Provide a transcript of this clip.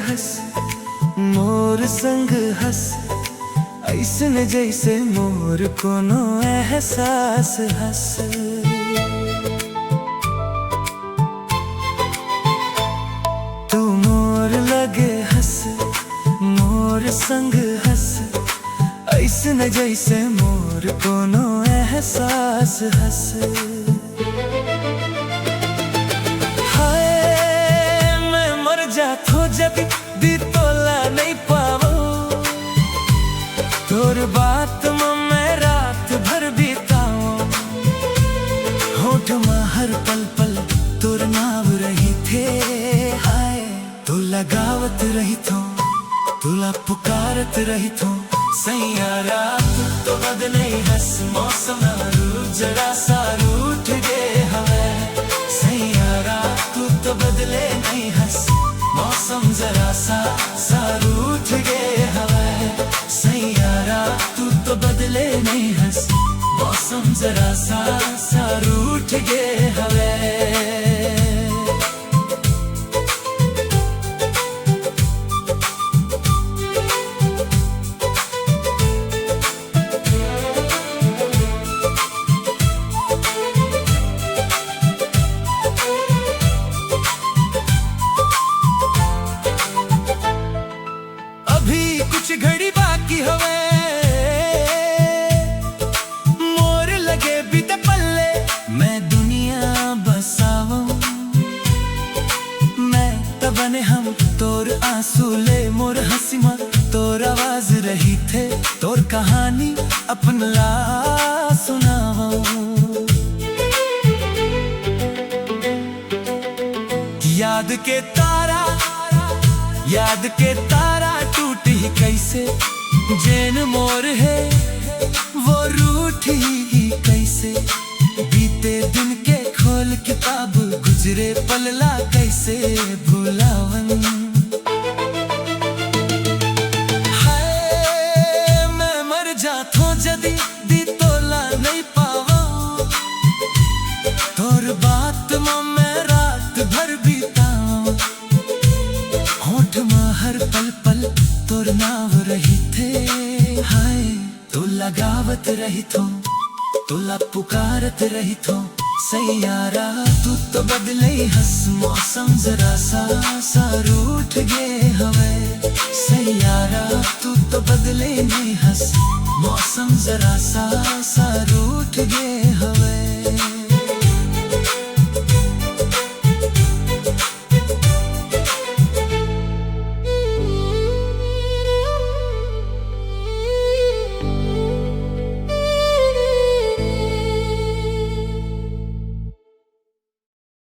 हंस मोर संग हंस ऐसन जैसे मोर कोनो एहसास हंस। तू मोर लगे हंस मोर संग हंस ऐसन जैसे मोर कोनो एहसास हंस। जाथो जदी दी तोला नहीं पावो तोर बात में रात भर बिताओ। होठ में हर पल पल तोर नाव रही थे हाय। तू लगावत रही थो तुला पुकारत रही थो सैया रात तो बदले हंस मौसम रूप जरा सा रूठ गए हमें। सैया रात तो बदले नहीं हंस मौसम जरा सा रूठ गए हवा। सैयारा तू तो बदले नहीं हंस मौसम जरा सा रूठ गए हवा। कुछ घड़ी बाकी हवे मोर लगे बीते पल्ले मैं दुनिया बसावो। मैं तबने हम तोर आंसू ले मोर हंसी में तोर आवाज रही थे तोर कहानी अपन ला सुनावो। याद के तारा टूट ही कैसे जैन मोर है वो रूठ ही कैसे। बीते दिन के खोल किताब गुजरे पलला कैसे भुलावन। हाय मैं मर जाथो जदी दी तोला नहीं पावा तोर बात में रात भर बिताओ। होठ में हर पल पल तोर नाव रही थे हाय। तू लगावत रही थो तुला पुकारत रही थो सैयारा तू तो बदले हंस मौसम जरा सा रूठ गए हवे। सैयारा तू तो बदले नहीं हंस मौसम जरा सा रूठ गए हवे।